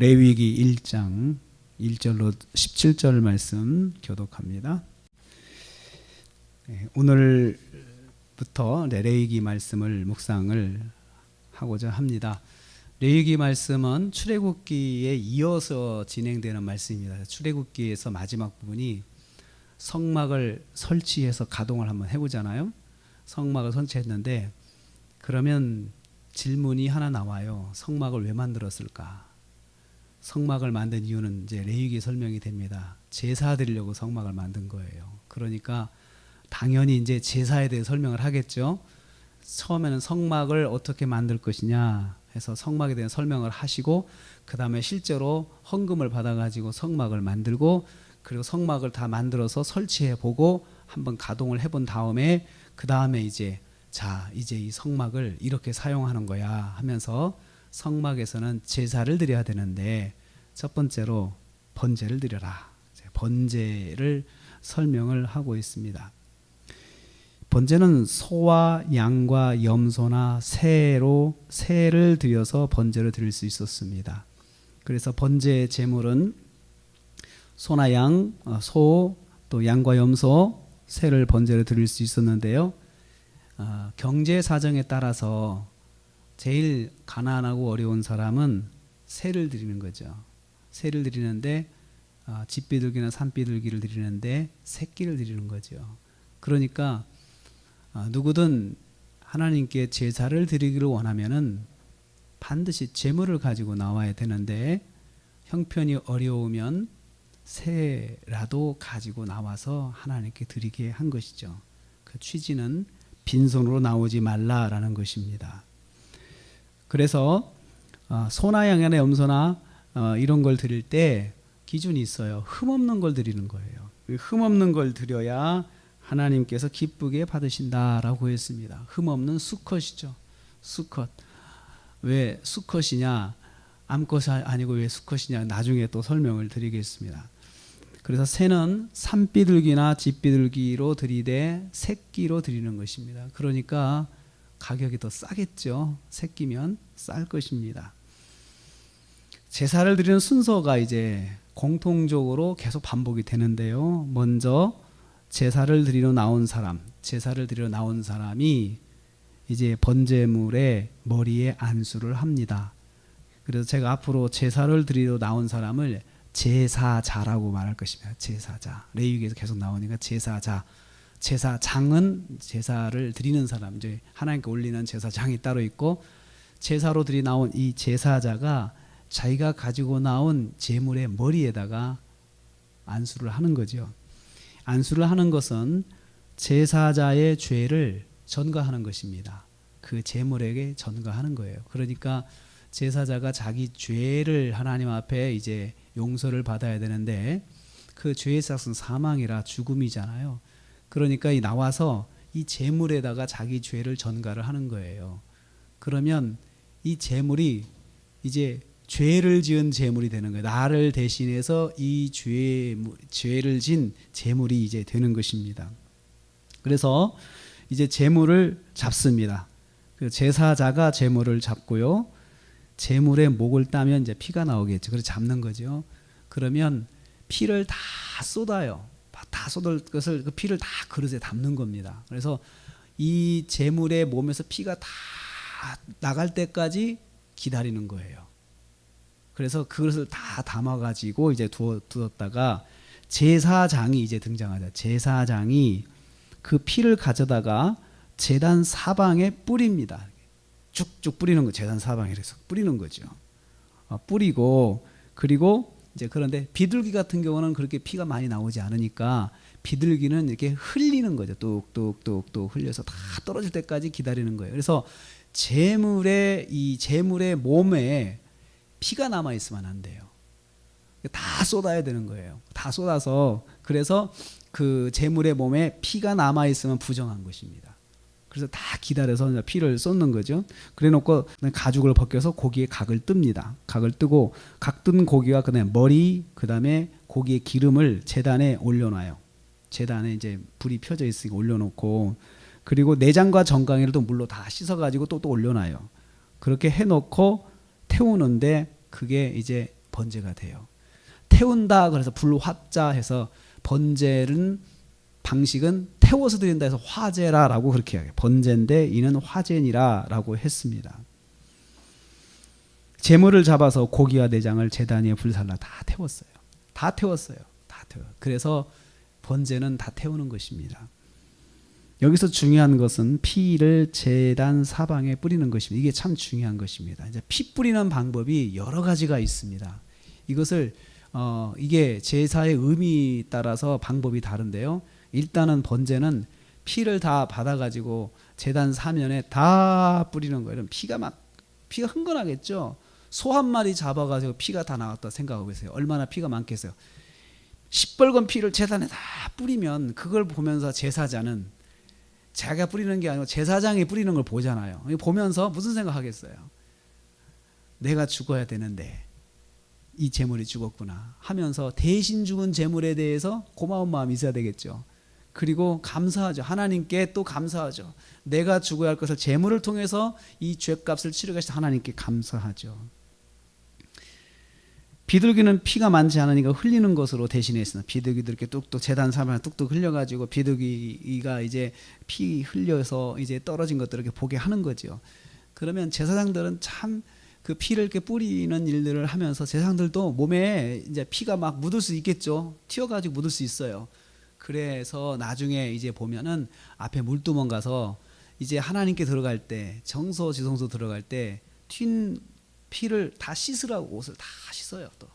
레위기 1장 1절로 17절 말씀 교독합니다. 오늘부터 레위기 말씀을 묵상을 하고자 합니다. 레위기 말씀은 출애굽기에 이어서 진행되는 말씀입니다. 출애굽기에서 마지막 부분이 성막을 설치해서 가동을 한번 해보잖아요. 성막을 설치했는데 그러면 질문이 하나 나와요. 성막을 왜 만들었을까? 성막을 만든 이유는 이제 레위기에 설명이 됩니다. 제사 드리려고 성막을 만든 거예요. 그러니까 당연히 이제 제사에 대해 설명을 하겠죠. 처음에는 성막을 어떻게 만들 것이냐 해서 성막에 대한 설명을 하시고 그 다음에 실제로 헌금을 받아가지고 성막을 만들고 그리고 성막을 다 만들어서 설치해 보고 한번 가동을 해본 다음에 그 다음에 이제 이제 이 성막을 이렇게 사용하는 거야 하면서 성막에서는 제사를 드려야 되는데 첫 번째로 번제를 드려라. 번제를 설명을 하고 있습니다. 번제는 소와 양과 염소나 새를 드려서 번제를 드릴 수 있었습니다. 그래서 번제 제물은 소나 양, 소, 또 양과 염소, 새를 번제를 드릴 수 있었는데요. 경제 사정에 따라서 제일 가난하고 어려운 사람은 새를 드리는 거죠. 새를 드리는데 집비둘기나 산비둘기를 드리는데 새끼를 드리는 거죠. 그러니까 누구든 하나님께 제사를 드리기를 원하면은 반드시 제물을 가지고 나와야 되는데 형편이 어려우면 새라도 가지고 나와서 하나님께 드리게 한 것이죠. 그 취지는 빈손으로 나오지 말라라는 것입니다. 그래서 소나 양이나 염소나 이런 걸 드릴 때 기준이 있어요. 흠없는 걸 드리는 거예요. 흠없는 걸 드려야 하나님께서 기쁘게 받으신다라고 했습니다. 흠없는 수컷이죠. 수컷. 왜 수컷이냐? 암컷이 아니고 왜 수컷이냐? 나중에 또 설명을 드리겠습니다. 그래서 새는 산비둘기나 집비둘기로 드리되 새끼로 드리는 것입니다. 그러니까 가격이 더 싸겠죠. 새끼면 쌀 것입니다. 제사를 드리는 순서가 이제 공통적으로 계속 반복이 되는데요. 먼저 제사를 드리러 나온 사람이 이제 번제물의 머리에 안수를 합니다. 그래서 제가 앞으로 제사를 드리러 나온 사람을 제사자라고 말할 것입니다. 제사자. 레위기에서 계속 나오니까 제사자. 제사장은 제사를 드리는 사람, 이제 하나님께 올리는 제사장이 따로 있고 제사로 드리 나온 이 제사자가 자기가 가지고 나온 제물의 머리에다가 안수를 하는 거죠. 안수를 하는 것은 제사자의 죄를 전가하는 것입니다. 그 제물에게 전가하는 거예요. 그러니까 제사자가 자기 죄를 하나님 앞에 이제 용서를 받아야 되는데 그 죄의 삭은 사망이라 죽음이잖아요. 그러니까 나와서 이 제물에다가 자기 죄를 전가를 하는 거예요. 그러면 이 제물이 이제 죄를 지은 제물이 되는 거예요. 나를 대신해서 이 죄를 진 제물이 이제 되는 것입니다. 그래서 이제 제물을 잡습니다. 제사자가 제물을 잡고요. 제물의 목을 따면 이제 피가 나오겠죠. 그래서 잡는 거죠. 그러면 피를 다 쏟아요. 다 쏟을 것을 그 피를 다 그릇에 담는 겁니다. 그래서 이 제물의 몸에서 피가 다 나갈 때까지 기다리는 거예요. 그래서 그것을 다 담아가지고 이제 두었다가 제사장이 이제 등장하죠. 제사장이 그 피를 가져다가 제단 사방에 뿌립니다. 쭉쭉 뿌리는 거, 제단 사방에 그래서 뿌리는 거죠. 뿌리고 그리고 이제 그런데 비둘기 같은 경우는 그렇게 피가 많이 나오지 않으니까 비둘기는 이렇게 흘리는 거죠. 뚝뚝뚝뚝 흘려서 다 떨어질 때까지 기다리는 거예요. 그래서 제물의 몸에 피가 남아 있으면 안 돼요. 다 쏟아야 되는 거예요. 다 쏟아서 그래서 그 제물의 몸에 피가 남아 있으면 부정한 것입니다. 그래서 다 기다려서 피를 쏟는 거죠. 그래놓고 가죽을 벗겨서 고기에 각을 뜹니다. 각을 뜨고 각 뜬 고기와 그다음에 머리, 그다음에 고기의 기름을 제단에 올려놔요. 제단에 이제 불이 펴져 있으니까 올려놓고 그리고 내장과 정강이를 또 물로 다 씻어가지고 또 올려놔요. 그렇게 해놓고 태우는데 그게 이제 번제가 돼요. 태운다 그래서 불화자해서 번제는 방식은 태워서 드린다 해서 화제라라고 그렇게 해요. 번제인데 이는 화제니라라고 했습니다. 제물을 잡아서 고기와 내장을 제단 위에 불살라 다 태웠어요. 다 태웠어요. 다 태워. 그래서 번제는 다 태우는 것입니다. 여기서 중요한 것은 피를 제단 사방에 뿌리는 것입니다. 이게 참 중요한 것입니다. 이제 피 뿌리는 방법이 여러 가지가 있습니다. 이것을 이게 제사의 의미에 따라서 방법이 다른데요. 일단은 번제는 피를 다 받아가지고 제단 사면에 다 뿌리는 거예요. 피가 흥건하겠죠. 소 한 마리 잡아가지고 피가 다 나왔다 생각하고 계세요. 얼마나 피가 많겠어요. 시뻘건 피를 제단에 다 뿌리면 그걸 보면서 제사자는 자기가 뿌리는 게 아니고 제사장이 뿌리는 걸 보잖아요. 보면서 무슨 생각하겠어요? 내가 죽어야 되는데 이 제물이 죽었구나 하면서 대신 죽은 제물에 대해서 고마운 마음이 있어야 되겠죠. 그리고 감사하죠. 하나님께 또 감사하죠. 내가 죽어야 할 것을 제물을 통해서 이 죄값을 치르게 하신 하나님께 감사하죠. 비둘기는 피가 많지 않으니까 흘리는 것으로 대신했습니다. 비둘기들 이렇게 뚝뚝 제단 사면에 뚝뚝 흘려가지고 비둘기가 이제 피 흘려서 이제 떨어진 것들을 이렇게 보게 하는 거죠. 그러면 제사장들은 참 그 피를 이렇게 뿌리는 일들을 하면서 제사장들도 몸에 이제 피가 막 묻을 수 있겠죠. 튀어가지고 묻을 수 있어요. 그래서 나중에 이제 보면은 앞에 물두멍 가서 이제 하나님께 들어갈 때 정소 지성소 들어갈 때 튄 피를 다 씻으라고 옷을 다 씻어요. 또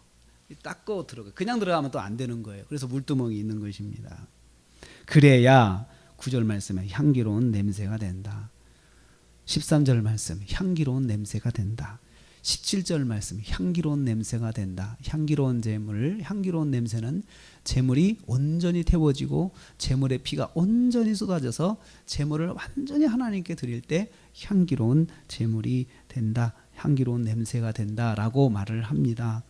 닦고 들어가. 그냥 들어가면 또 안 되는 거예요. 그래서 물두멍이 있는 것입니다. 그래야 9절 말씀에 향기로운 냄새가 된다. 13절 말씀 향기로운 냄새가 된다. 17절 말씀 향기로운 냄새가 된다. 향기로운 제물, 향기로운 냄새는 제물이 온전히 태워지고 제물의 피가 온전히 쏟아져서 제물을 완전히 하나님께 드릴 때 향기로운 제물이 된다. 향기로운 냄새가 된다라고 말을 합니다.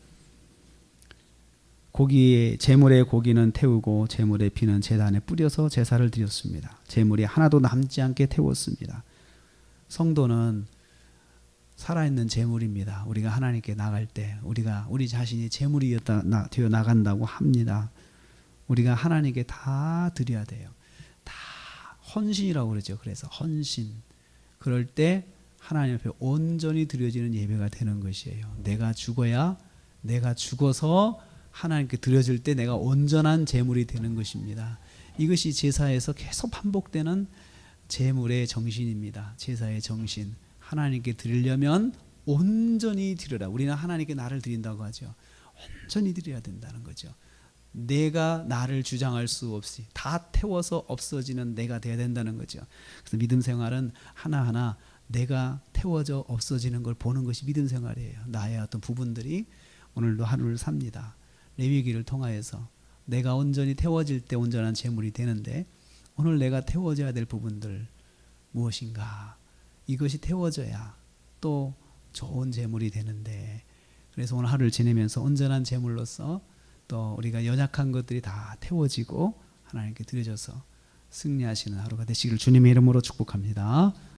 제물의 고기는 태우고 제물의 피는 제단에 뿌려서 제사를 드렸습니다. 제물이 하나도 남지 않게 태웠습니다. 성도는 살아있는 제물입니다. 우리가 하나님께 나갈 때 우리 자신이 제물이 되어 나간다고 합니다. 우리가 하나님께 다 드려야 돼요. 다 헌신이라고 그러죠. 그래서 헌신. 그럴 때 하나님 앞에 온전히 드려지는 예배가 되는 것이에요. 내가 죽어서 하나님께 드려질 때 내가 온전한 제물이 되는 것입니다. 이것이 제사에서 계속 반복되는 제물의 정신입니다. 제사의 정신. 하나님께 드리려면 온전히 드려라. 우리는 하나님께 나를 드린다고 하죠. 온전히 드려야 된다는 거죠. 내가 나를 주장할 수 없이 다 태워서 없어지는 내가 돼야 된다는 거죠. 그래서 믿음 생활은 하나하나 내가 태워져 없어지는 걸 보는 것이 믿음 생활이에요. 나의 어떤 부분들이 오늘도 하루를 삽니다. 레위기를 통하여서 내가 온전히 태워질 때 온전한 제물이 되는데 오늘 내가 태워져야 될 부분들 무엇인가? 이것이 태워져야 또 좋은 제물이 되는데 그래서 오늘 하루를 지내면서 온전한 제물로서 또 우리가 연약한 것들이 다 태워지고 하나님께 드려져서 승리하시는 하루가 되시기를 주님의 이름으로 축복합니다.